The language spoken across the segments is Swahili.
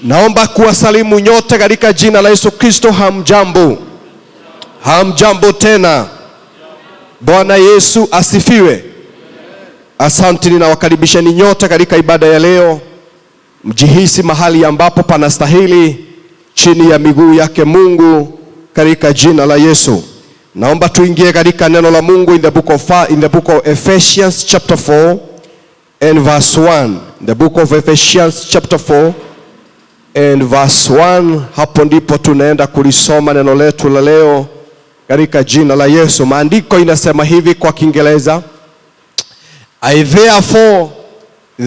Naomba kuwasalimu nyote katika jina la Yesu Kristo. Hamjambo. Hamjambo tena. Bwana Yesu asifiwe. Asante, ninawakaribisheni nyote katika ibada ya leo. Mjihisi mahali ambapo panastahili chini ya miguu yake Mungu katika jina la Yesu. Naomba tuingie katika neno la Mungu in the book of Ephesians chapter 4 and verse 1. The book of Ephesians chapter 4 and verse 1. Hapo ndipo tunaenda kulisoma neno letu la leo katika jina la Yesu. Maandiko inasema hivi kwa Kiingereza: I therefore,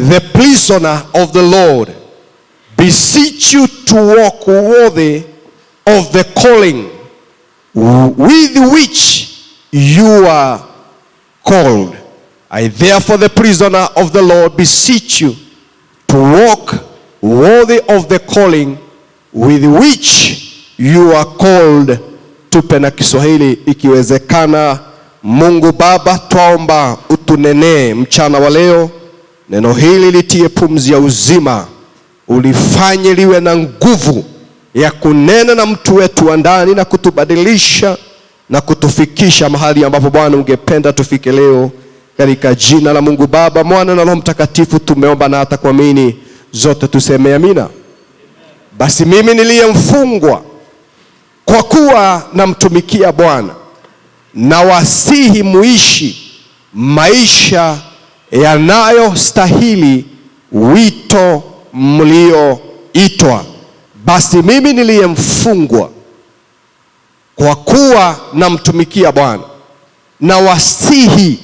the prisoner of the Lord, beseech you to walk worthy of the calling with which you are called. I therefore, the prisoner of the Lord, beseech you to walk worthy of the calling with which you are called. Tupe na Kiswahili ikiwezekana. Mungu Baba, twaomba utunenee mchana wa leo. Neno hili litie pumzi ya uzima, ulifanye liwe na nguvu ya kunena na mtu wetu wa ndani na kutubadilisha na kutufikisha mahali ambapo Bwana ungependa tufike leo, katika jina la Mungu Baba, Mwana na Roho Mtakatifu tumeomba na hata kuamini. Zote tuseme amina. Basi mimi niliyemfungwa kwa kuwa namtumikia Bwana, na wasihi muishi maisha yanayostahili wito mlioitwa. Basi mimi niliyemfungwa kwa kuwa namtumikia Bwana, na wasihi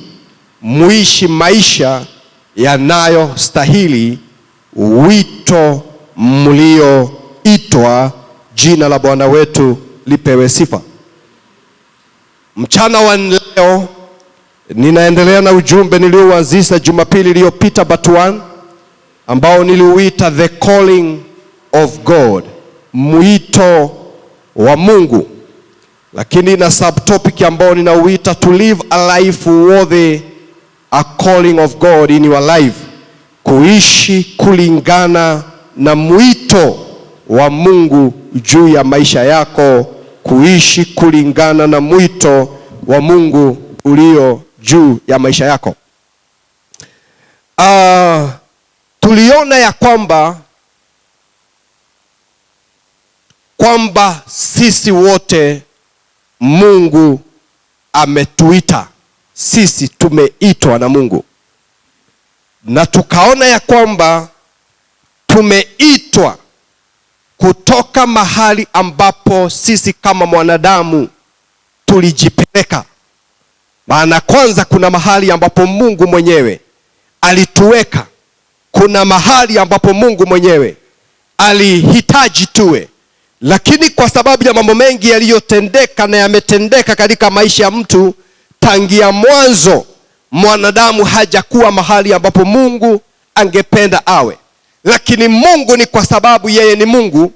muishi maisha yanayostahili wito mlioitwa. Jina la Bwana wetu lipewe sifa. Mchana wa leo ninaendelea na ujumbe nilioanzisha Jumapili iliyopita but one, ambao niliuita the calling of God, mwito wa Mungu, lakini na subtopic ambao ninauita to live a life worthy a calling of God in your life, kuishi kulingana na mwito wa Mungu juu ya maisha yako, kuishi kulingana na mwito wa Mungu ulio juu ya maisha yako. Tuliona ya kwamba sisi wote Mungu ametuita. Sisi tumeitwa na Mungu, na tukaona ya kwamba tumeitwa kutoka mahali ambapo sisi kama mwanadamu tulijipeleka. Maana kwanza kuna mahali ambapo Mungu mwenyewe alituweka. Kuna mahali ambapo Mungu mwenyewe alihitaji tuwe, lakini kwa sababu ya mambo mengi yaliyotendeka na yametendeka katika maisha ya mtu tangia mwanzo, mwanadamu hajakuwa mahali ambapo Mungu angependa awe. Lakini Mungu, ni kwa sababu yeye ni Mungu,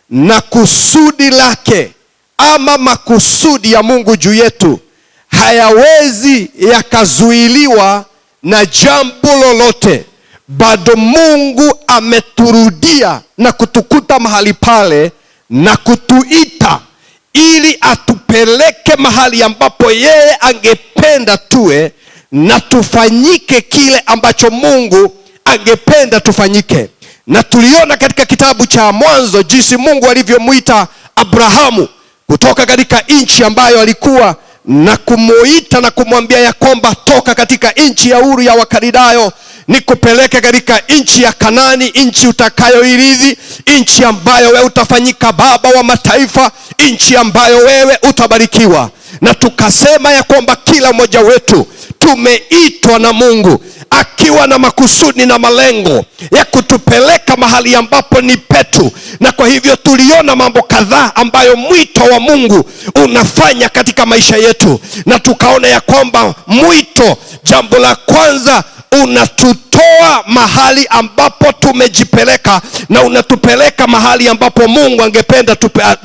na kusudi lake ama makusudi ya Mungu juu yetu hayawezi yakazuiliwa na jambo lolote. Bado Mungu ameturudia na kutukuta mahali pale na kutuita ili atupeleke mahali ambapo yeye angependa tuwe, na tufanyike kile ambacho Mungu angependa tufanyike. Na tuliona katika kitabu cha Mwanzo jinsi Mungu alivyomuita Abrahamu kutoka katika nchi ambayo alikuwa, na kumuita na kumwambia ya kwamba toka katika nchi ya Uru ya Wakaldayo nikupeleke katika nchi ya Kanaani, nchi utakayoirithi, nchi ambayo wewe utafanyika baba wa mataifa, nchi ambayo wewe utabarikiwa. Na tukasema ya kwamba kila mmoja wetu tumeitwa na Mungu akiwa na makusudi na malengo ya kutupeleka mahali ambapo ni petu. Na kwa hivyo tuliona mambo kadhaa ambayo mwito wa Mungu unafanya katika maisha yetu, na tukaona ya kwamba mwito, jambo la kwanza, unatutoa mahali ambapo tumejipeleka na unatupeleka mahali ambapo Mungu angependa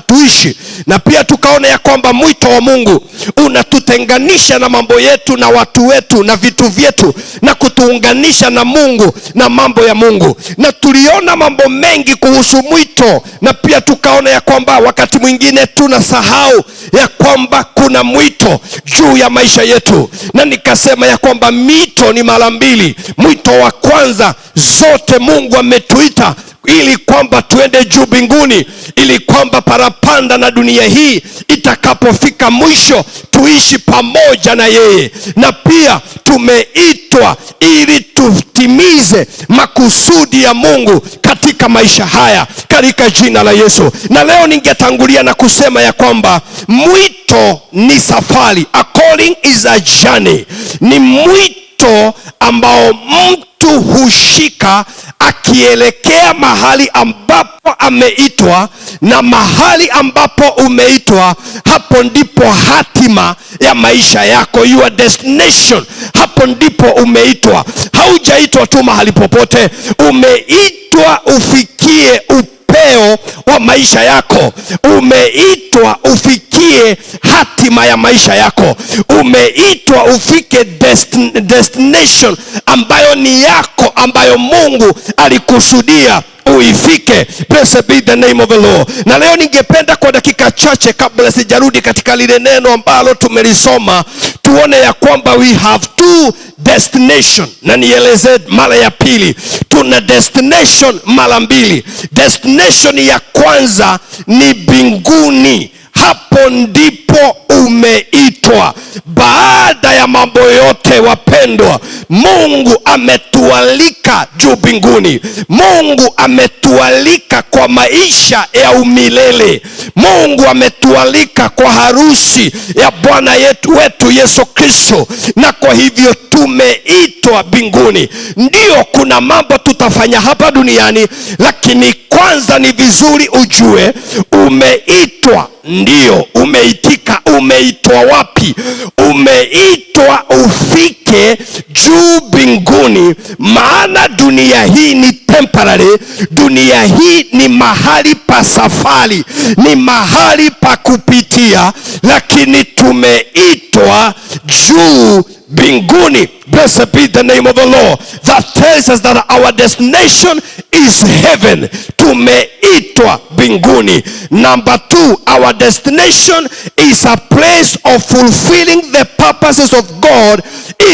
tuishi. Na pia tukaona ya kwamba mwito wa Mungu unatutenganisha na mambo yetu na watu wetu na vitu vyetu na kutuunganisha na Mungu na mambo ya Mungu. Na tuliona mambo mengi kuhusu mwito, na pia tukaona ya kwamba wakati mwingine tunasahau ya kwamba kuna mwito juu ya maisha yetu. Na nikasema ya kwamba mito ni mara mbili. Mwito wa kwanza, zote Mungu ametuita ili kwamba tuende juu mbinguni, ili kwamba parapanda na dunia hii itakapofika mwisho tuishi pamoja na yeye. Na pia tumeitwa ili tutimize makusudi ya Mungu katika maisha haya katika jina la Yesu. Na leo ningetangulia na kusema ya kwamba mwito ni safari. A calling is a journey. Ni mwito ambao mtu hushika akielekea mahali ambapo ameitwa, na mahali ambapo umeitwa, hapo ndipo hatima ya maisha yako, your destination. Hapo ndipo umeitwa. Haujaitwa tu mahali popote, umeitwa ufikie upeo wa maisha yako. Umeitwa ufikie hatima ya maisha yako. Umeitwa ufike destination ambayo ni yako, ambayo Mungu alikusudia uifike. Blessed be the name of the Lord. Na leo ningependa kwa dakika chache kabla sijarudi katika lile neno ambalo tumelisoma, tuone ya kwamba we have two destination. Na nieleze mara ya pili, tuna destination mara mbili. Destination ya kwanza ni mbinguni. Hapo ndipo umeitwa. Baada ya mambo yote wapendwa, Mungu ametualika juu mbinguni. Mungu ametualika kwa maisha ya umilele. Mungu ametualika kwa harusi ya Bwana wetu Yesu Kristo. Na kwa hivyo tumeitwa mbinguni. Ndio kuna mambo tutafanya hapa duniani, lakini kwanza ni vizuri ujue umeitwa. Ndio umeitika. Umeitwa wapi? Umeitwa ufike juu mbinguni. Maana dunia hii ni temporary. Dunia hii ni mahali pa safari, ni mahali pa kupitia, lakini tumeitwa juu mbinguni. Blessed be the name of the Lord. That tells us that our destination is heaven. Tumeitwa mbinguni. Number 2, our destination is a place of fulfilling the purposes of God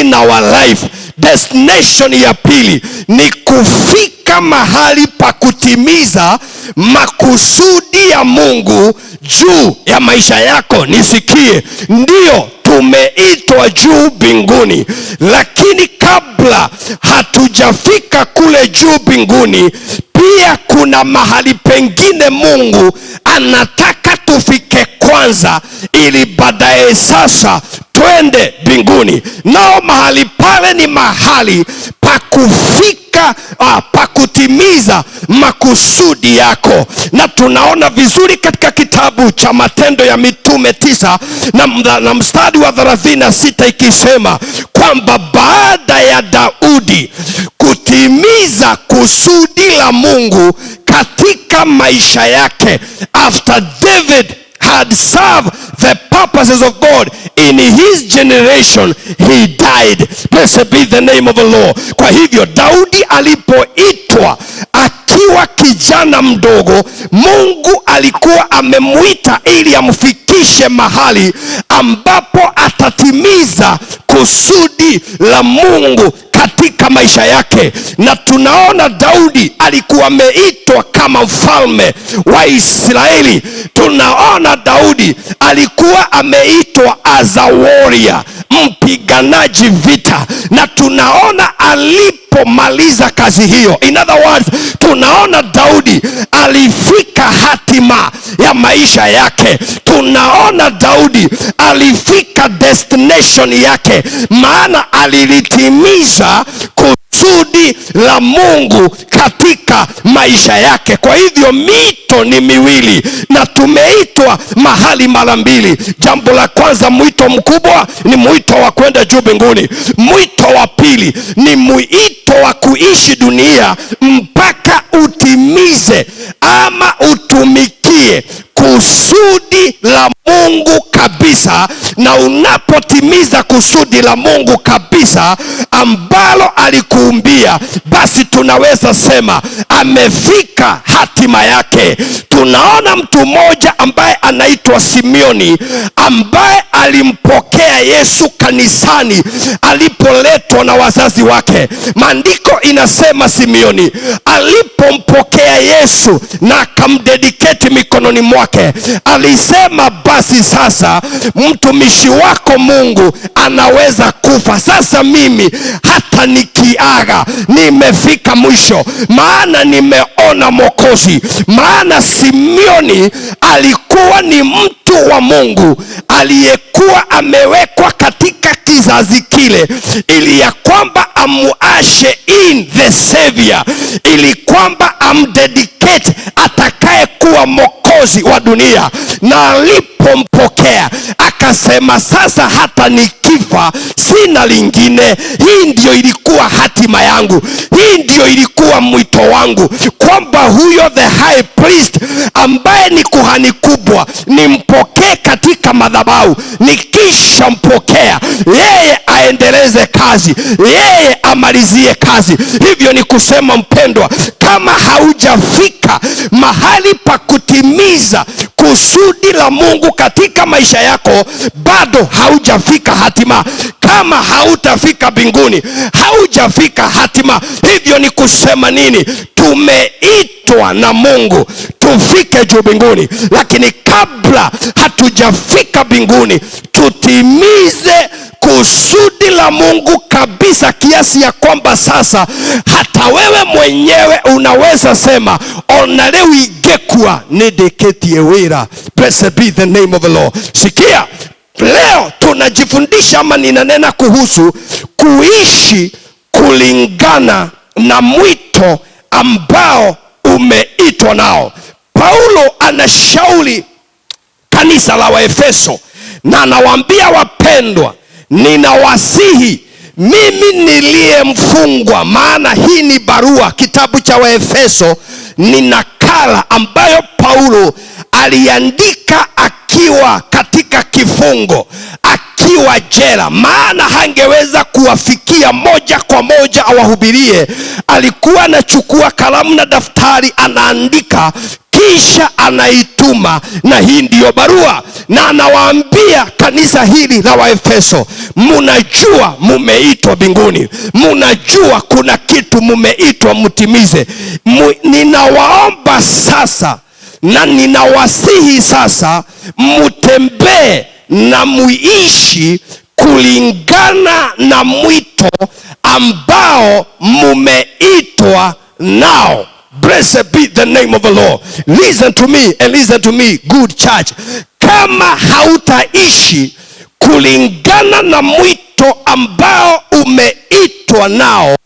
in our life. Destination ya pili ni kufika mahali pa kutimiza makusudi ya Mungu juu ya maisha yako. Nisikie, ndio tumeitwa juu mbinguni, lakini kabla hatujafika kule juu mbinguni, pia kuna mahali pengine Mungu anataka tufike kwanza, ili baadaye sasa twende mbinguni. Nao mahali pale ni mahali pa kufika, pa kutimiza makusudi yako. Na tunaona vizuri katika kitabu cha Matendo ya Mitume 9 na mstari wa 36 ikisema kwamba baada ya Daudi kutimiza kusudi la Mungu katika maisha yake, after David had served the purposes of God in his generation, he died. Blessed be the name of the Lord. Kwa hivyo Daudi alipoitwa akiwa kijana mdogo, Mungu alikuwa amemuita ili amfikishe mahali ambapo atatimiza kusudi la Mungu katika maisha yake. Na tunaona Daudi alikuwa ameitwa kama mfalme wa Israeli. Tunaona Daudi alikuwa ameitwa as a warrior, mpiganaji vita. Na tunaona alipomaliza kazi hiyo, in other words, tunaona Daudi alifika hatima ya maisha yake. Tunaona Daudi alifika destination yake, maana alilitimiza kusudi la Mungu katika maisha yake. Kwa hivyo mito ni miwili na tumeitwa mahali mara mbili. Jambo la kwanza, mwito mkubwa ni mwito wa kwenda juu mbinguni. Mwito wa pili ni mwito wa kuishi dunia mpaka utimize ama utumikie kusudi la Mungu kabisa. Na unapotimiza kusudi la Mungu kabisa ambalo alikuumbia, basi tunaweza sema amefika hatima yake. Tunaona mtu mmoja ambaye anaitwa Simeoni, ambaye alimpokea Yesu kanisani alipoletwa na wazazi wake. Maandiko inasema Simeoni alipompokea Yesu na akamdedicate mikononi mwake, alisema basi sasa mtumishi wako Mungu anaweza kufa. Sasa mimi hata nikiaga nimefika mwisho, maana nimeona Mwokozi. Maana Simeoni alikuwa ni mtu wa Mungu aliyekuwa amewekwa katika kizazi kile, ili ya kwamba amuashe in the Savior, ili kwamba amdedicate atakaye kuwa Mwokozi wa dunia. Na alipompokea akasema sasa hata nikifa sina lingine. Hii ndio ilikuwa hatima yangu, hii ndio ilikuwa mwito wangu, kwamba huyo the high priest ambaye ni kuhani kubwa nimpokee katika madhabahu. Nikisha mpokea yeye aendeleze kazi, yeye amalizie kazi. Hivyo ni kusema mpendwa, kama haujafika mahali pa kutimiza kusudi la Mungu katika maisha yako, bado haujafika hatima. Kama hautafika mbinguni, haujafika hatima. Hivyo ni kusema nini? Tumeitwa na Mungu tufike juu mbinguni, lakini kabla hatujafika mbinguni tutimize kusudi la Mungu kabisa, kiasi ya kwamba sasa hata wewe mwenyewe unaweza sema ona leo igekwa nedeketie wira. Blessed be the name of the Lord. Sikia, leo tunajifundisha ama ninanena kuhusu kuishi kulingana na mwito ambao umeitwa nao. Paulo anashauri kanisa la Waefeso na anawaambia, wapendwa, ninawasihi mimi niliyemfungwa. Maana hii ni barua, kitabu cha Waefeso ni nakala ambayo Paulo aliandika akiwa katika kifungo, akiwa jela. Maana hangeweza kuwafikia moja kwa moja awahubirie. Alikuwa anachukua kalamu na daftari, anaandika, kisha anaituma, na hii ndiyo barua. Na anawaambia kanisa hili la Waefeso, munajua mumeitwa mbinguni, munajua kuna kitu mumeitwa mutimize. Ninawaomba sasa na ninawasihi sasa mutembee na muishi kulingana na mwito ambao mumeitwa nao. Blessed be the name of the Lord. Listen to me and listen to me, good church. Kama hautaishi kulingana na mwito ambao umeitwa nao,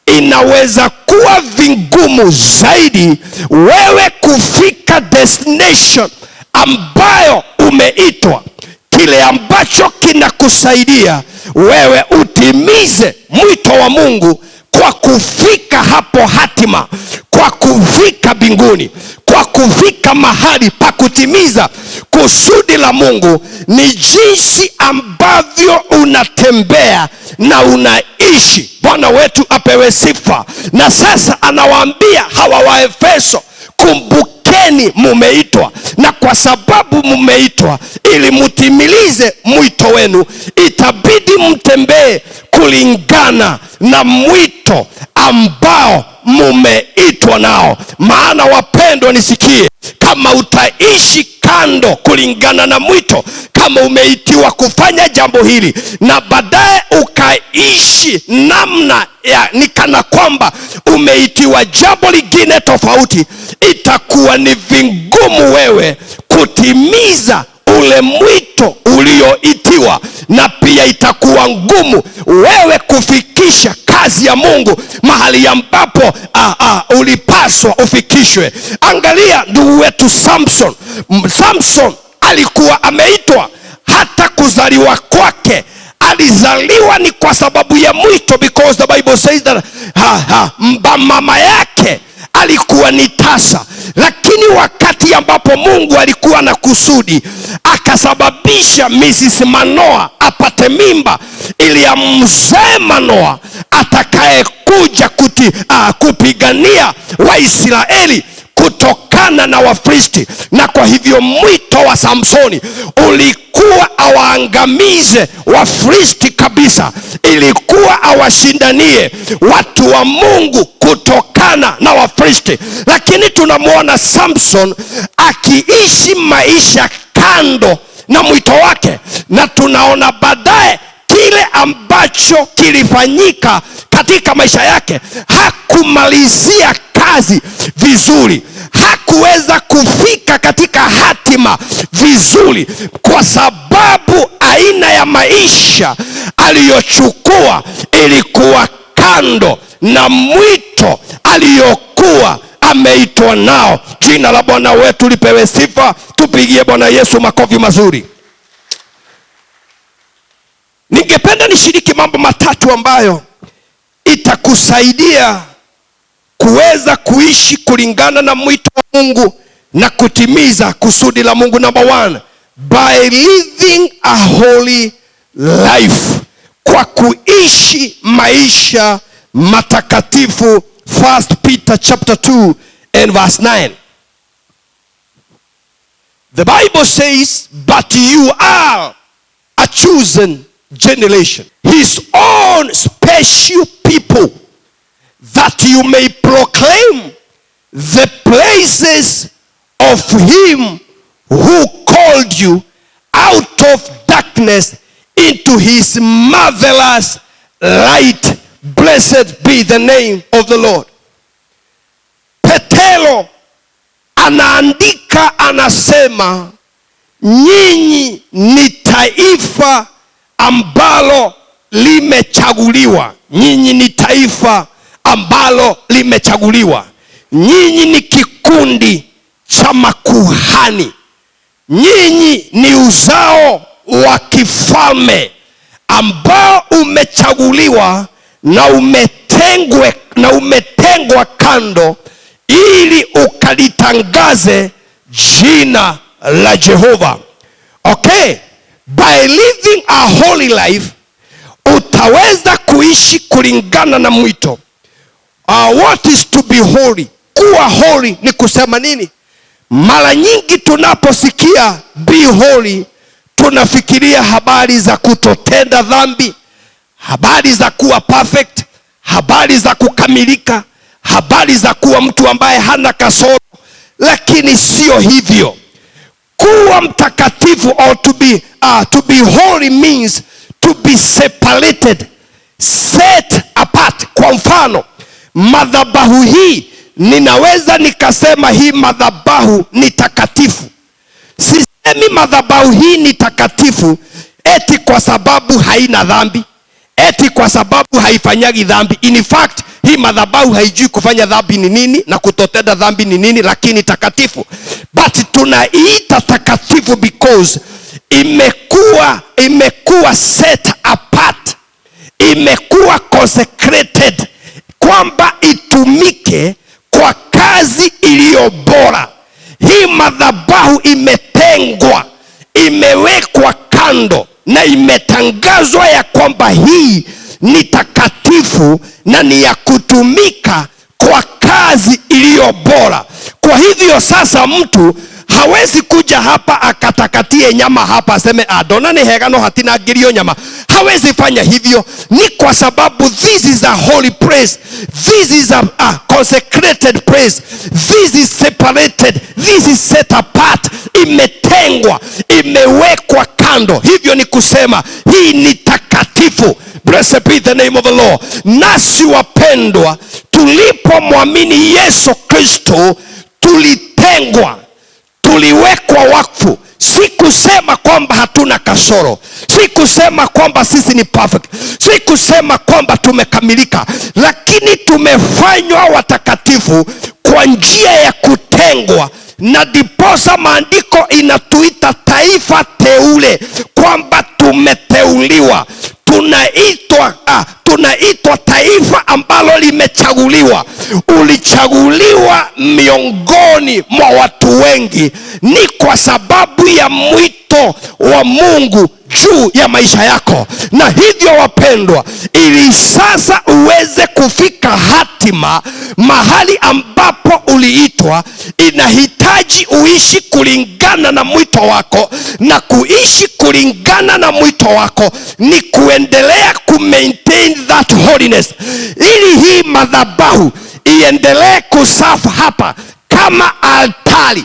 inaweza kuwa vingumu zaidi wewe kufika destination ambayo umeitwa. Kile ambacho kinakusaidia wewe utimize mwito wa Mungu kwa kufika hapo hatima, kwa kufika mbinguni, kwa kufika mahali pa kutimiza kusudi la Mungu, ni jinsi ambavyo unatembea na unaishi. Bwana wetu apewe sifa. Na sasa anawaambia hawa Waefeso, kumbukeni mumeitwa, na kwa sababu mumeitwa ili mutimilize mwito wenu, itabidi mtembee kulingana na mwito ambao mumeitwa nao. Maana wapendwa, nisikie, kama utaishi kando kulingana na mwito, kama umeitiwa kufanya jambo hili na baadaye ukaishi namna ya nikana kwamba umeitiwa jambo lingine tofauti, itakuwa ni vingumu wewe kutimiza ule mwito ulioitiwa, na pia itakuwa ngumu wewe kufikisha kazi ya Mungu mahali ambapo ulipaswa ufikishwe. Angalia ndugu wetu Samson. Samson alikuwa ameitwa, hata kuzaliwa kwake alizaliwa ni kwa sababu ya mwito, because the Bible says that mama yake alikuwa ni tasa. Lakini wakati ambapo Mungu alikuwa na kusudi, akasababisha Mrs. Manoa apate mimba, ili amzee Manoa atakaye kuja kupigania Waisraeli kutokana na Wafilisti. Na kwa hivyo mwito wa Samsoni ulikuwa awaangamize Wafilisti kabisa, ilikuwa awashindanie watu wa Mungu kutokana na Wafilisti. Lakini tunamwona Samson akiishi maisha kando na mwito wake, na tunaona baadaye kile ambacho kilifanyika katika maisha yake. Hakumalizia kazi vizuri, hakuweza kufika katika hatima vizuri, kwa sababu aina ya maisha aliyochukua ilikuwa kando na mwito aliyokuwa ameitwa nao. Jina la Bwana wetu lipewe sifa. Tupigie Bwana Yesu makofi mazuri. Ningependa nishiriki mambo matatu ambayo itakusaidia kuweza kuishi kulingana na mwito wa Mungu na kutimiza kusudi la Mungu. Number one, by living a holy life, kwa kuishi maisha matakatifu. 1 Peter chapter 2 and verse 9. The Bible says, but you are a chosen generation, his own special people, that you may proclaim the praises of him who called you out of darkness into his marvelous light. Blessed be the name of the Lord. Petero anaandika, anasema, nyinyi ni taifa ambalo limechaguliwa. Nyinyi ni taifa ambalo limechaguliwa. Nyinyi ni kikundi cha makuhani. Nyinyi ni uzao wa kifalme ambao umechaguliwa na umetengwa kando ili ukalitangaze jina la Jehova. Okay, by living a holy life utaweza kuishi kulingana na mwito. What is to be holy? Kuwa holy ni kusema nini? Mara nyingi tunaposikia be holy, tunafikiria habari za kutotenda dhambi, habari za kuwa perfect, habari za kukamilika, habari za kuwa mtu ambaye hana kasoro. Lakini sio hivyo. Kuwa mtakatifu or to be holy means to be separated, set apart. Kwa mfano, madhabahu hii, ninaweza nikasema hii madhabahu ni takatifu. Sisemi madhabahu hii ni takatifu eti kwa sababu haina dhambi, eti kwa sababu haifanyagi dhambi. In fact, hii madhabahu haijui kufanya dhambi ni nini na kutotenda dhambi ni nini, lakini takatifu. But tunaiita takatifu because imekuwa set apart, imekuwa consecrated, kwamba itumike kwa kazi iliyo bora. Hii madhabahu imetengwa, imewekwa kando na imetangazwa ya kwamba hii ni takatifu na ni ya kutumika kwa kazi iliyo bora. Kwa hivyo sasa mtu hawezi kuja hapa akatakatie nyama hapa aseme adona ni hegano hatina girio nyama. Hawezi fanya hivyo. Ni kwa sababu this is a holy place, this is a consecrated place, this is separated, this is set apart. Imetengwa, imewekwa kando. Hivyo ni kusema hii ni takatifu. Blessed be the name of the Lord. Nasi wapendwa, tulipomwamini Yesu Kristo, tulitengwa, tuliwekwa wakfu. Si kusema kwamba hatuna kasoro, si kusema kwamba sisi ni perfect, si kusema kwamba tumekamilika, lakini tumefanywa watakatifu kwa njia ya kutengwa. Na diposa maandiko inatuita taifa teule, kwamba tumeteuliwa, tunaitwa taifa ambalo limechaguliwa. Ulichaguliwa miongoni mwa watu wengi, ni kwa sababu ya mwito wa Mungu juu ya maisha yako. Na hivyo wapendwa, ili sasa uweze kufika hatima mahali ambapo uliitwa, inahitaji uishi kulingana na mwito wako, na kuishi kulingana na mwito wako ni kuendelea maintain that holiness. Ili hii madhabahu iendelee kusafa hapa kama altari,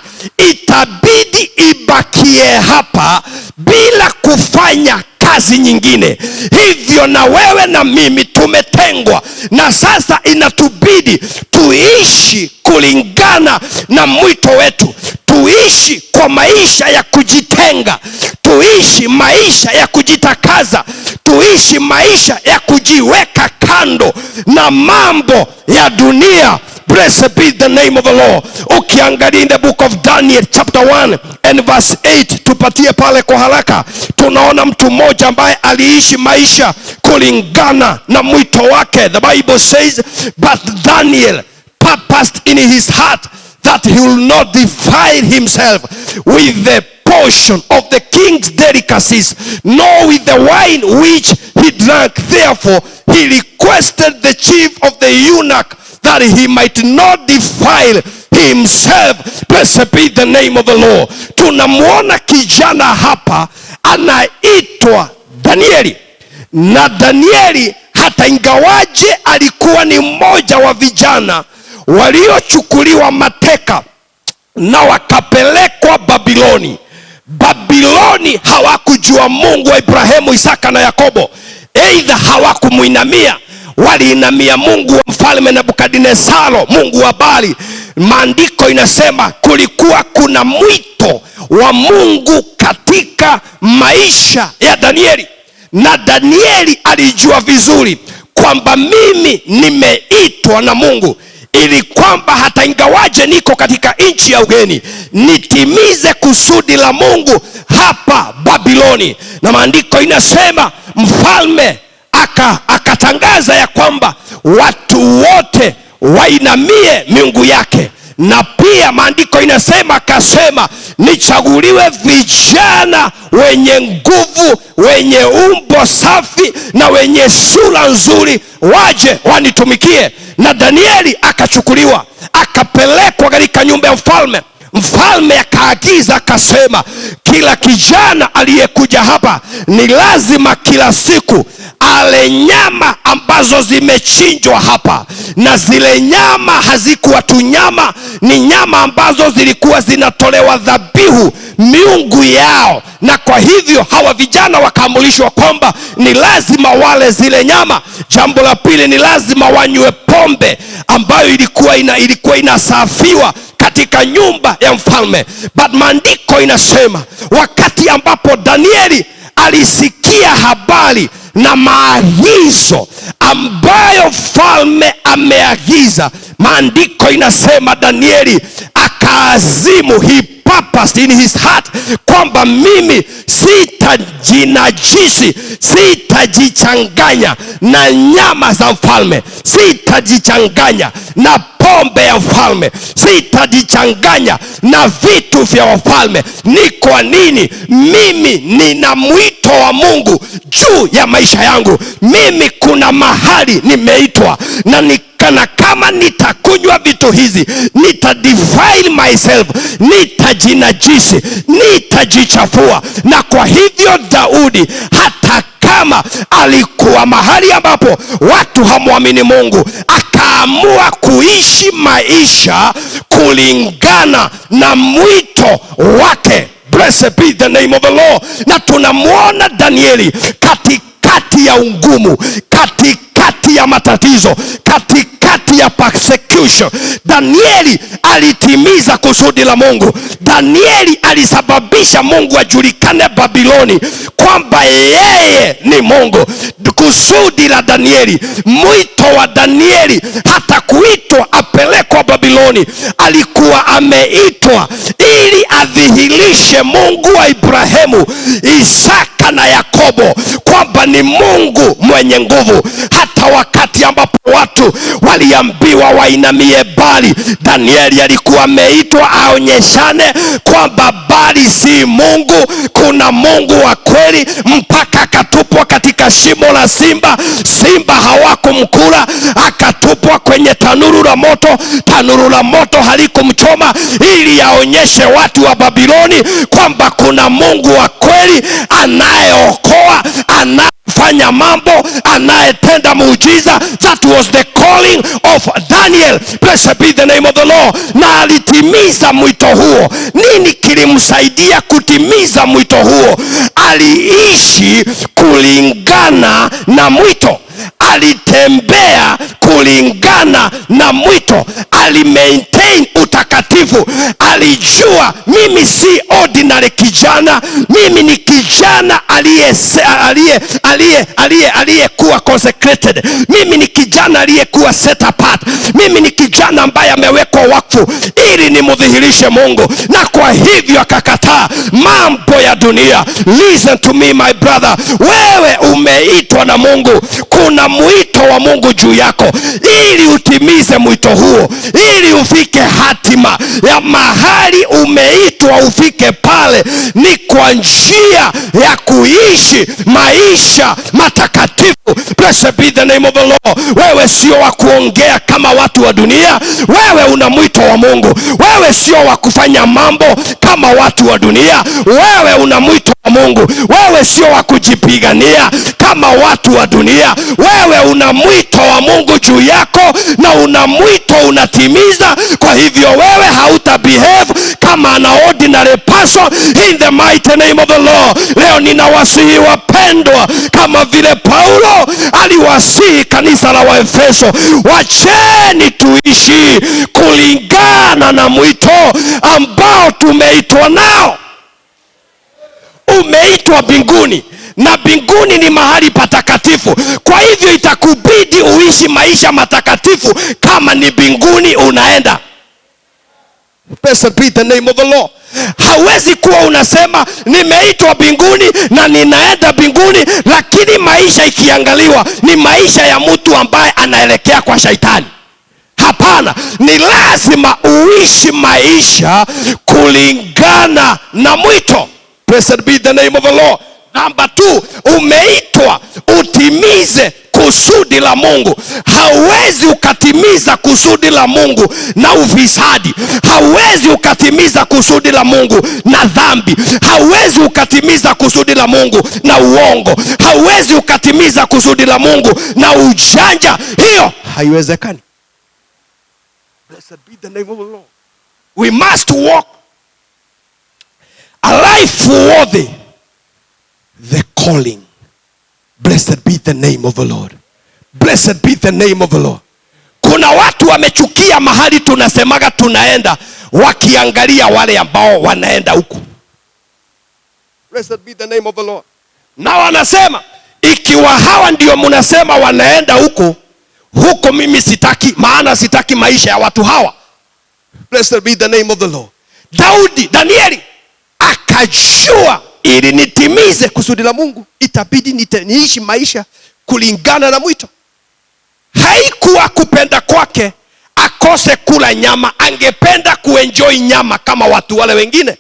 itabidi ibakie hapa bila kufanya kazi nyingine. Hivyo na wewe na mimi tumetengwa, na sasa inatubidi tuishi kulingana na mwito wetu. Tuishi kwa maisha ya kujitenga, tuishi maisha ya kujitakaza, tuishi maisha ya kujiweka kando na mambo ya dunia. Blessed be the name of the Lord. Ukiangalia in the book of Daniel chapter 1 and verse 8, tupatie pale kwa haraka, tunaona mtu mmoja ambaye aliishi maisha kulingana na mwito wake. The Bible says, but Daniel purposed in his heart that he will not defile himself with the portion of the king's delicacies, nor with the wine which he drank. Therefore he requested the chief of the eunuch that he might not defile himself. Blessed be the name of the Lord. Tunamuona kijana hapa anaitwa Danieli, na Danieli hata ingawaje alikuwa ni mmoja wa vijana waliochukuliwa mateka na wakapelekwa Babiloni. Babiloni hawakujua Mungu wa Ibrahimu, Isaka na Yakobo. Aidha hawakumuinamia, waliinamia Mungu wa mfalme Nebukadnezar, Mungu wa Bali. Maandiko inasema kulikuwa kuna mwito wa Mungu katika maisha ya Danieli, na Danieli alijua vizuri kwamba mimi nimeitwa na Mungu ili kwamba hata ingawaje niko katika nchi ya ugeni, nitimize kusudi la Mungu hapa Babiloni. Na maandiko inasema mfalme akatangaza ya kwamba watu wote wainamie miungu yake. Na pia maandiko inasema, akasema nichaguliwe vijana wenye nguvu, wenye umbo safi na wenye sura nzuri, waje wanitumikie. Na Danieli akachukuliwa akapelekwa katika nyumba ya mfalme. Mfalme akaagiza akasema, kila kijana aliyekuja hapa ni lazima kila siku ale nyama ambazo zimechinjwa hapa. Na zile nyama hazikuwa tu nyama, ni nyama ambazo zilikuwa zinatolewa dhabihu miungu yao. Na kwa hivyo hawa vijana wakaamrishwa kwamba ni lazima wale zile nyama. Jambo la pili, ni lazima wanywe pombe ambayo ilikuwa inasafiwa katika nyumba ya mfalme. But maandiko inasema wakati ambapo Danieli alisikia habari na maagizo ambayo mfalme ameagiza, maandiko inasema Danieli akaazimu, he purposed in his heart kwamba mimi sitajinajisi, sitajichanganya na nyama za mfalme, sitajichanganya na pombe ya mfalme, sitajichanganya na vitu vya wafalme. Ni kwa nini? Mimi nina mwito wa Mungu juu ya maisha yangu. Mimi kuna mahali nimeitwa, na kama nitakunywa vitu hizi, nitadefile myself, nitajinajisi, nitajichafua. Na kwa hivyo Daudi, hata kama alikuwa mahali ambapo watu hamwamini Mungu, akaamua kuishi maisha kulingana na mwito wake. Blessed be the name of the Lord. Na tunamwona Danieli katikati ya ungumu, katikati ya matatizo, katikati ya execution. Danieli alitimiza kusudi la Mungu. Danieli alisababisha Mungu ajulikane Babiloni kwamba yeye ni Mungu. Kusudi la Danieli, mwito wa Danieli, hata kuitwa apelekwa Babiloni, alikuwa ameitwa ili adhihirishe Mungu wa Ibrahimu, Isaka na Yakobo kwamba ni Mungu mwenye nguvu. Hata wakati ambapo watu waliambiwa wainamie Bali, Danieli alikuwa ameitwa aonyeshane kwamba Bali si Mungu, kuna Mungu wa kweli, mpaka akatupwa katika shimo la simba. Simba hawakumkula, akatupwa kwenye tanuru la moto. Tanuru la moto halikumchoma, ili aonyeshe watu wa Babiloni kwamba kuna Mungu wa kweli anayeokoa, anayefanya mambo, anayetenda muujiza. That was the calling of Daniel. Blessed be the name of the Lord. Na alitimiza mwito huo. Nini kilimsaidia kutimiza mwito huo? Aliishi kulingana na mwito. Alitembea kulingana na mwito. Alimaintain utakatifu. Alijua mimi si ordinary kijana, mimi ni kijana aliyekuwa consecrated. Mimi ni kijana aliyekuwa set apart. Mimi ni kijana ambaye amewekwa wakfu ili nimudhihirishe Mungu. Na kwa hivyo akakataa mambo ya dunia. Listen to me my brother, wewe umeitwa na Mungu. Kuna mwito wa Mungu juu yako, ili utimize mwito huo, ili ufike hatima ya mahali umeitwa ufike pale, ni kwa njia ya kuishi maisha matakatifu. Blessed be the name of the Lord. Wewe sio wa kuongea kama watu wa dunia. Wewe una mwito wa Mungu. Wewe sio wa kufanya mambo kama watu wa dunia. Wewe una mwito wa Mungu. Wewe sio wa kujipigania kama watu wa dunia. Wewe una mwito wa Mungu juu yako, na una mwito unatimiza. Kwa hivyo wewe hauta behave kama an ordinary person in the mighty name of the Lord. Leo ninawasihi wapendwa, kama vile Paulo aliwasihi kanisa la Waefeso, wacheni tuishi kulingana na mwito ambao tumeitwa nao. Umeitwa mbinguni, na mbinguni ni mahali patakatifu. Kwa hivyo itakubidi uishi maisha matakatifu kama ni mbinguni unaenda. Blessed be the name of the Lord. Hawezi kuwa unasema nimeitwa mbinguni na ninaenda mbinguni, lakini maisha ikiangaliwa ni maisha ya mtu ambaye anaelekea kwa shaitani. Hapana, ni lazima uishi maisha kulingana na mwito. Blessed be the name of the Lord. Number 2, umeitwa utimize kusudi la Mungu. Hauwezi ukatimiza kusudi la Mungu na ufisadi. Hauwezi ukatimiza kusudi la Mungu na dhambi. Hauwezi ukatimiza kusudi la Mungu na uongo. Hauwezi ukatimiza kusudi la Mungu na ujanja. Hiyo haiwezekani. Blessed be the name of the Lord. We must walk a life worthy the calling. Blessed be the name of the Lord. Blessed be the name of the Lord. Kuna watu wamechukia mahali tunasemaga tunaenda, wakiangalia wale ambao wanaenda huku. Blessed be the name of the Lord. Na wanasema ikiwa hawa ndio mnasema wanaenda huko, huko mimi sitaki, maana sitaki maisha ya watu hawa. Blessed be the name of the Lord. Danieli akajua ili nitimize kusudi la Mungu itabidi niishi maisha kulingana na mwito. Haikuwa kupenda kwake akose kula nyama. Angependa kuenjoy nyama kama watu wale wengine.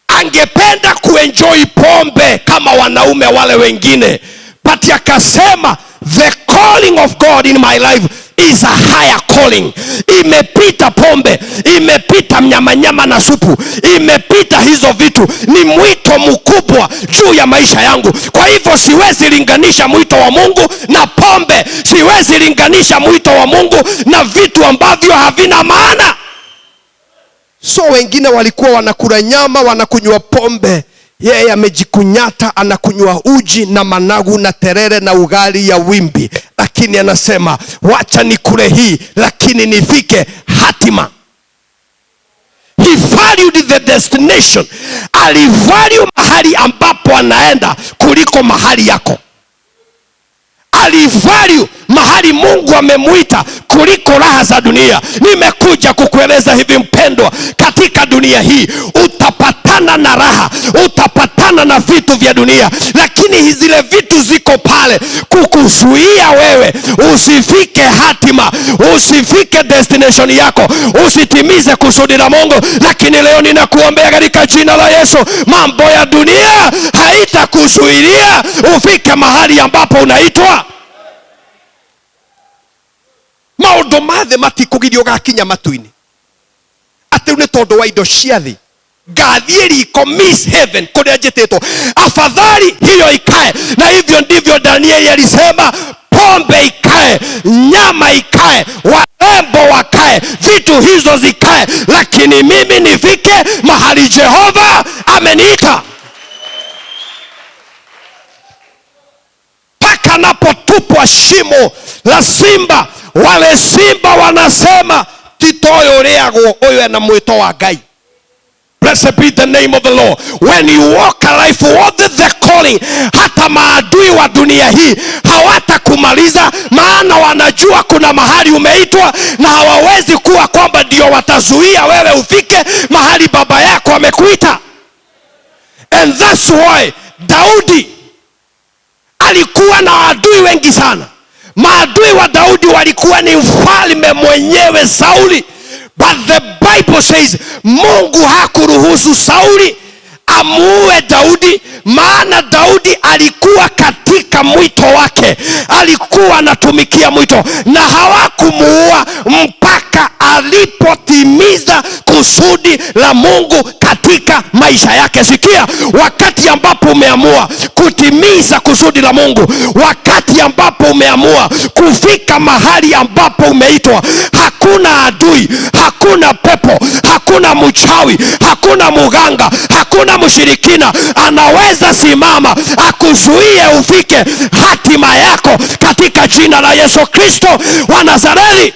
Angependa kuenjoy pombe kama wanaume wale wengine. But akasema the calling of God in my life is a higher calling. Imepita pombe, imepita nyama na supu, imepita hizo vitu. Ni mwito mkubwa juu ya maisha yangu. Kwa hivyo siwezi linganisha mwito wa Mungu na pombe. Siwezi linganisha mwito wa Mungu na vitu ambavyo havina maana. So wengine walikuwa wanakula nyama, wanakunywa pombe. Yeye amejikunyata, anakunywa uji na managu na terere na ugali ya wimbi. Lakini anasema wacha nikule hii, lakini lakini nifike hatima. He valued the destination. Alivalue mahali ambapo anaenda kuliko mahali yako. Alivalue mahali Mungu amemuita kuliko raha za dunia. Nimekuja kukueleza hivi mpendwa, katika dunia hii utapatana na raha, utapatana na vitu vya dunia, lakini zile vitu ziko pale kukuzuia wewe usifike hatima, usifike destination yako, usitimize kusudi la Mungu. Lakini leo ninakuombea katika jina la Yesu, mambo ya dunia haitakuzuilia ufike mahali ambapo unaitwa. Maundu mathe matikugirio gakinya matu-ini ati ni tondu wa indo cia thi ngathie riko miss heaven kuria njititwo, afadhali hiyo ikae. Na hivyo ndivyo Danieli alisema, pombe ikae, nyama ikae, warembo wakae, vitu hizo zikae, lakini mimi nifike mahali Jehova ameniita. Paka napotupwa shimo la simba, wale simba wanasema titoyo ureagwo uyu ena mwito wa Ngai. Blessed be the name of the Lord. When you walk a life worth the calling, hata maadui wa dunia hii hawatakumaliza, maana wanajua kuna mahali umeitwa, na hawawezi kuwa kwamba ndio watazuia wewe ufike mahali baba yako amekuita. And that's why Daudi alikuwa na adui wengi sana. Maadui wa Daudi walikuwa ni mfalme mwenyewe Sauli. But the Bible says Mungu hakuruhusu Sauli amuue Daudi, maana Daudi alikuwa katika mwito wake, alikuwa anatumikia mwito, na hawakumuua mpaka alipotimiza kusudi la Mungu katika maisha yake. Sikia, wakati ambapo umeamua kutimiza kusudi la Mungu, wakati ambapo umeamua kufika mahali ambapo umeitwa, hakuna adui, hakuna pepo, hakuna mchawi, hakuna muganga, hakuna mshirikina anaweza simama akuzuie ufike hatima yako katika jina la Yesu Kristo wa Nazareti.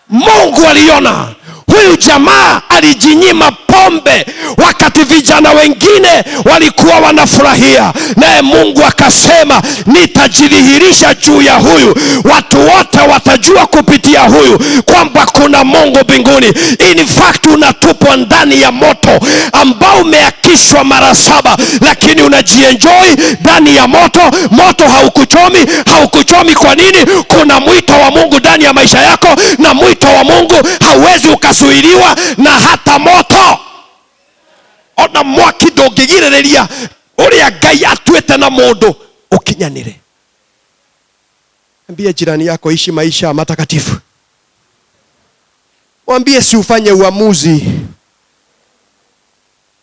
Mungu aliona huyu jamaa alijinyima pombe wakati vijana wengine walikuwa wanafurahia, naye Mungu akasema nitajidhihirisha juu ya huyu, watu wote watajua kupitia huyu kwamba kuna Mungu mbinguni. In fact unatupwa ndani ya moto ambao umeakishwa mara 7, lakini unajienjoy ndani ya moto. Moto haukuchomi. Kwa nini? Kuna mwito wa Mungu ndani ya maisha yako, na mwito wa Mungu hauwezi ukasuiliwa na hata moto. Ona mwaki ndũngĩgirĩrĩria ũrĩa Ngai atuĩte na mũndũ ũkinyanĩre. Ambia jirani yako, ishi maisha matakatifu. Mwambie si ufanye uamuzi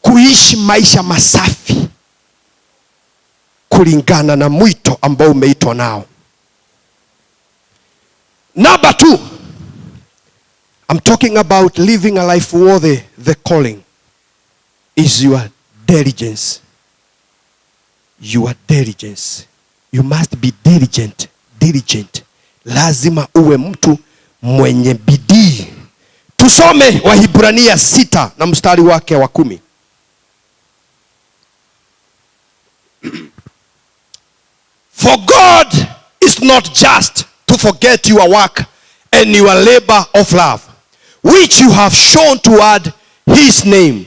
kuishi maisha masafi kulingana na mwito ambao umeitwa nao. Number 2, I'm talking about living a life worthy the calling. Is your diligence. Your diligence. You must be diligent. Lazima uwe mtu mwenye bidii. Tusome Wahibrania 6 na mstari wake wa 10. For God is not just to forget your work and your labor of love, which you have shown toward his name,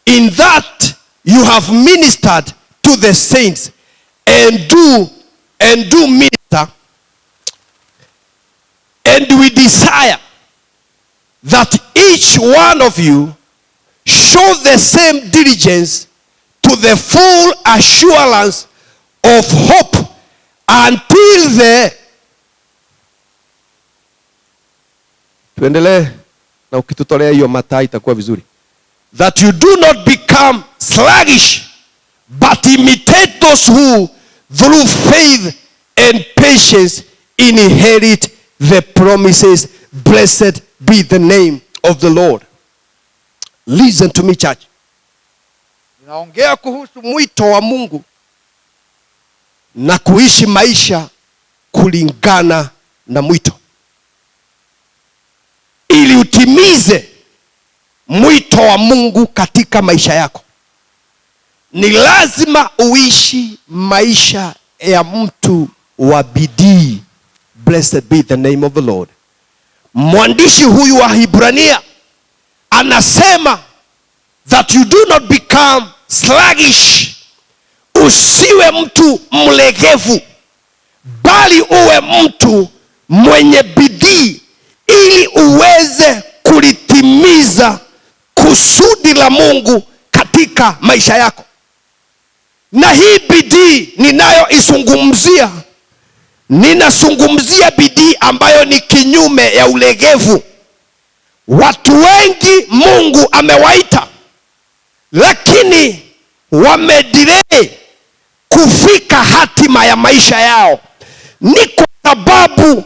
in that you have ministered to the saints, and do minister, and we desire that each one of you show the same diligence to the full assurance of hope until the. Tuendelee na ukitutolea hiyo mataa itakuwa vizuri. That you do not become sluggish, but imitate those who through faith and patience inherit the promises. Blessed be the name of the Lord. Listen to me, church. Naongea kuhusu mwito wa Mungu na kuishi maisha kulingana na mwito. ili utimize mwito wa Mungu katika maisha yako, ni lazima uishi maisha ya mtu wa bidii. Blessed be the name of the Lord. Mwandishi huyu wa Hibrania anasema that you do not become sluggish. Usiwe mtu mlegevu, bali uwe mtu mwenye bidii ili uweze kulitimiza kusudi la Mungu katika maisha yako. Na hii bidii ninayoizungumzia, ninazungumzia bidii ambayo ni kinyume ya ulegevu. Watu wengi Mungu amewaita, lakini wamedelay kufika hatima ya maisha yao, ni kwa sababu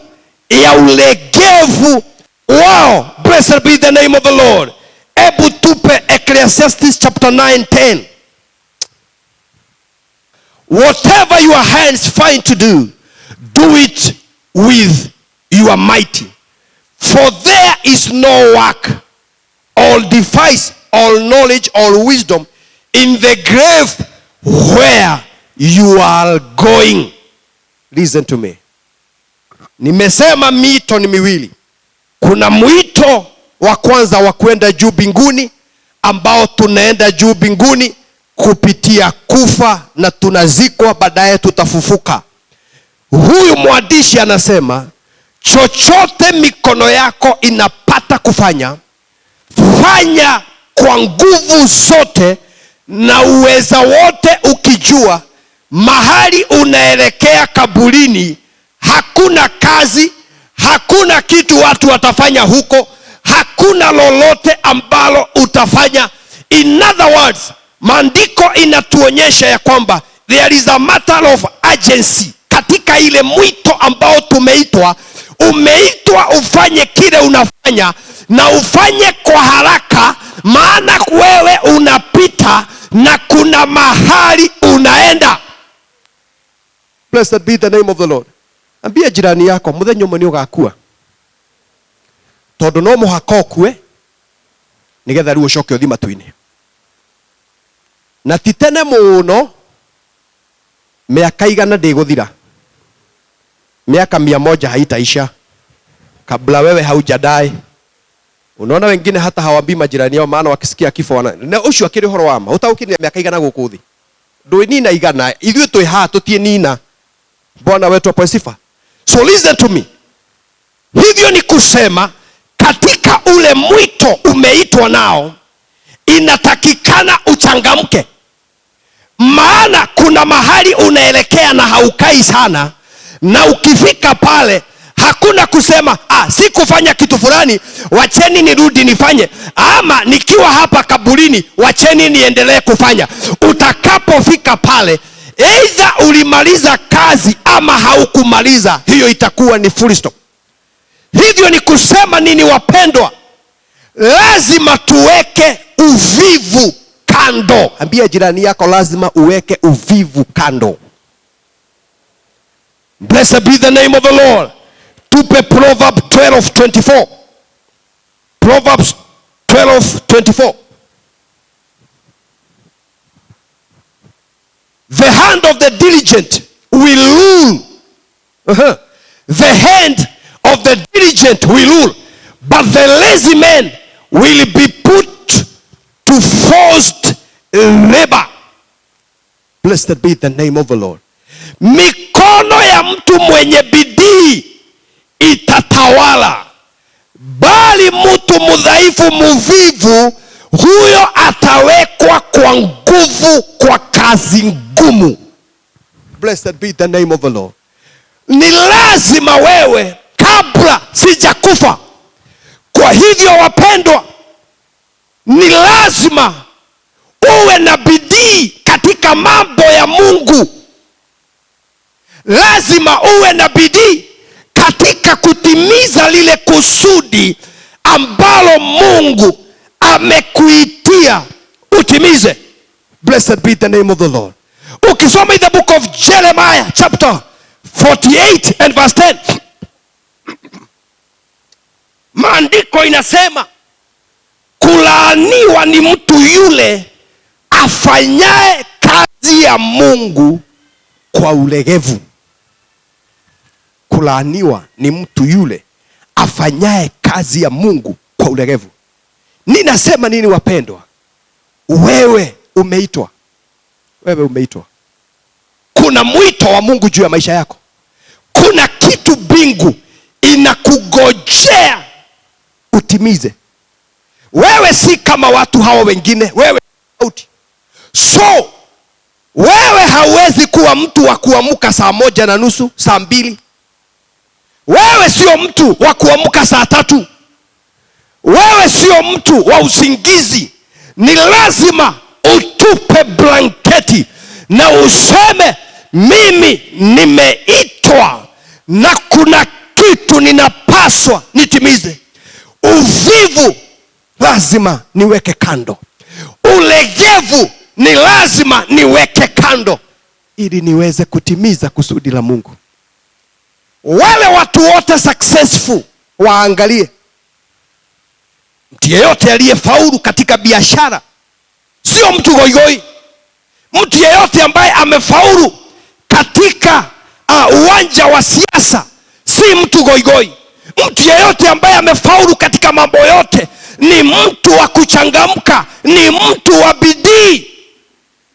ya ulegevu wao. Blessed be the name of the Lord. Ebu tupe Ecclesiastes chapter 9:10. Whatever your hands find to do, do it with your might. For there is no work, or device, or knowledge, or wisdom in the grave where you are going. Listen to me. Nimesema mito ni miwili. Kuna mwito wa kwanza wa kwenda juu mbinguni, ambao tunaenda juu mbinguni kupitia kufa na tunazikwa, baadaye tutafufuka. Huyu mwandishi anasema chochote mikono yako inapata kufanya, fanya kwa nguvu zote na uweza wote, ukijua mahali unaelekea kaburini hakuna kazi, hakuna kitu watu watafanya huko, hakuna lolote ambalo utafanya. In other words, maandiko inatuonyesha ya kwamba there is a matter of urgency katika ile mwito ambao tumeitwa. Umeitwa ufanye kile unafanya, na ufanye kwa haraka, maana wewe unapita na kuna mahali unaenda. Blessed be the name of the Lord. Ambia jirani yako, muthenya umwe ni ugakua, tondu no muhaka ukue nigetha riu ucoke uthi matu-ini. Na ti tene muno, miaka 100 ndiguthira, miaka 100 haitaisha kabla wewe haujadai. Unaona wengine hata hawambii majirani yao, maana wakisikia kifo wana na ucio akiri horo wama utaukini miaka 100 guku thi ndui nina 100 ithuĩ twĩ haha tutie nina. Bwana wetu apewe sifa. So listen to me. Hivyo ni kusema katika ule mwito umeitwa nao, inatakikana uchangamke, maana kuna mahali unaelekea na haukai sana, na ukifika pale hakuna kusema sikufanya kitu fulani, wacheni nirudi nifanye, ama nikiwa hapa kaburini wacheni niendelee kufanya. Utakapofika pale, either ulimaliza kazi ama haukumaliza, hiyo itakuwa ni full stop. Hivyo ni kusema nini, wapendwa? Lazima tuweke uvivu kando. Ambia jirani yako, lazima uweke uvivu kando. Blessed be the name of the Lord. Tupe Proverbs 12:24. Proverbs 12:24. The hand of the diligent will rule. The hand of the diligent will rule, but the lazy man will be put to forced labor. Blessed be the name of the Lord. Mikono ya mtu mwenye bidii itatawala, bali mtu mudhaifu mvivu, huyo atawekwa kwa nguvu kwa kazi ngumu. Blessed be the name of the Lord. Ni lazima wewe kabla sijakufa. Kwa hivyo wapendwa, ni lazima uwe na bidii katika mambo ya Mungu. Lazima uwe na bidii katika kutimiza lile kusudi ambalo Mungu amekuitia utimize. Blessed be the name of the Lord. Ukisoma in the book of Jeremiah chapter 48 and verse 10, maandiko Maandiko inasema kulaaniwa ni mtu yule afanyaye kazi ya Mungu kwa ulegevu. Kulaaniwa ni mtu yule afanyaye kazi ya Mungu kwa ulegevu. Ninasema nini wapendwa? Wewe umeitwa. Wewe umeitwa. Kuna mwito wa Mungu juu ya maisha yako. Kuna kitu mbingu inakugojea utimize. Wewe si kama watu hao wengine, wewe tofauti. So wewe hauwezi kuwa mtu wa kuamka saa 1:30, saa 2. Wewe sio mtu wa kuamka saa 3. Wewe sio mtu wa usingizi. Ni lazima utupe blanketi na useme mimi nimeitwa na kuna kitu ninapaswa nitimize. Uvivu lazima niweke kando. Ulegevu ni lazima niweke kando ili niweze kutimiza kusudi la Mungu. Wale watu wote successful waangalie. Mtu yeyote aliyefaulu katika biashara sio mtu goigoi. Mtu yeyote ambaye amefaulu katika uwanja wa siasa si mtu goigoi. Mtu yeyote ambaye amefaulu katika mambo yote ni mtu wa kuchangamka, ni mtu wa bidii.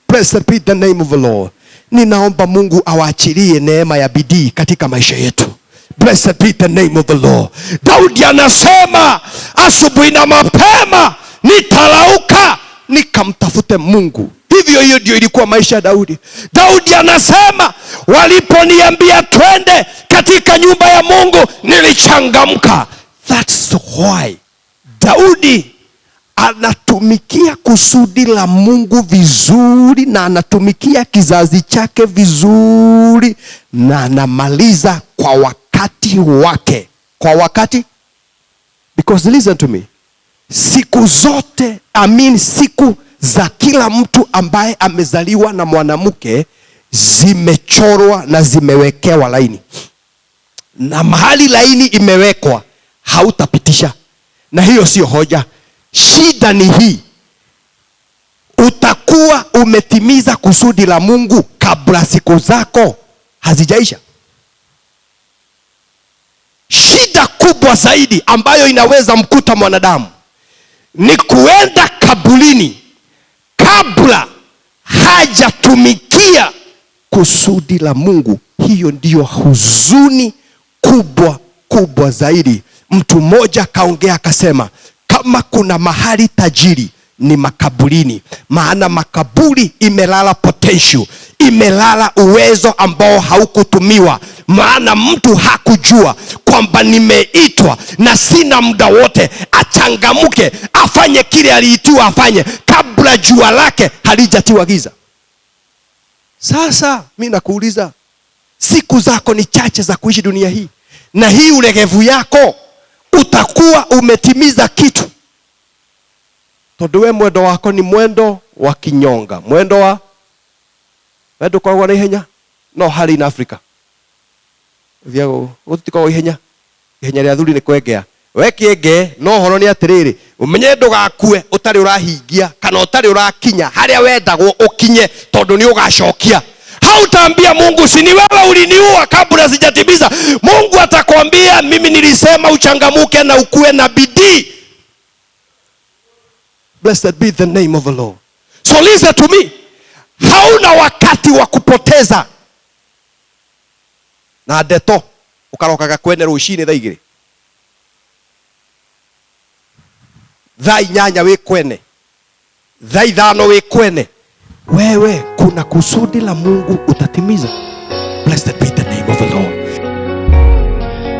Blessed be the name of the Lord. Ninaomba Mungu awaachilie neema ya bidii katika maisha yetu. Blessed be the name of the Lord. Daudi anasema asubuhi na mapema nitalauka nikamtafute Mungu. Hiyo ndio ilikuwa maisha ya Daudi. Daudi anasema waliponiambia twende katika nyumba ya Mungu nilichangamka. That's why Daudi anatumikia kusudi la Mungu vizuri na anatumikia kizazi chake vizuri na anamaliza kwa wakati wake. Kwa wakati. Because listen to me. Siku zote, siku za kila mtu ambaye amezaliwa na mwanamke zimechorwa na zimewekewa laini. Na mahali laini imewekwa hautapitisha. Na hiyo sio hoja. Shida ni hii. Utakuwa umetimiza kusudi la Mungu kabla siku zako hazijaisha. Shida kubwa zaidi ambayo inaweza mkuta mwanadamu ni kuenda kabulini kabla hajatumikia kusudi la Mungu. Hiyo ndiyo huzuni kubwa zaidi. Mtu mmoja kaongea akasema, kama kuna mahali tajiri ni makaburini. Maana makaburi imelala potential, imelala uwezo ambao haukutumiwa. Maana mtu hakujua kwamba nimeitwa na sina muda wote achangamuke afanye kile aliitiwa afanye kabla jua lake halijatiwa giza. Sasa mimi nakuuliza, siku zako ni chache za kuishi dunia hii, na hii ulegevu yako utakuwa umetimiza kitu? Tondu mwendo wako ni mwendo wa kinyonga, mwendo kwa ihenya no hali in Africa viago utiko ihenya ria thuri ni kwengea wekenge no horo ni atiriri umenye ndugakue utari urahingia kana utari urakinya haria wendagwo ukinye tondu ni ugacokia. Hautaambia Mungu si ni wewe uliniua kabla sijatimiza. Mungu atakwambia mimi nilisema uchangamuke na ukue na bidii. Blessed be the name of the Lord. So listen to me. Hauna wakati wa kupoteza. Na ndeto ukarokaga kwene rucini thaa 2 thaa 8 wi kwene thaa 5 wi kwene. Wewe kuna kusudi la Mungu utatimiza. Blessed be the name of the Lord.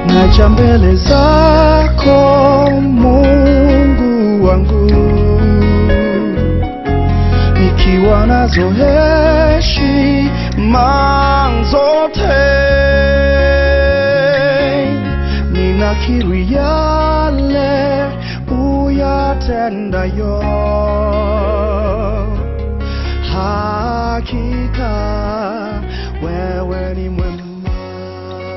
Naja mbele zako Mungu wangu, nikiwa nazo heshima zote, ninakiri yale uyatendayo, hakika wewe ni mwema.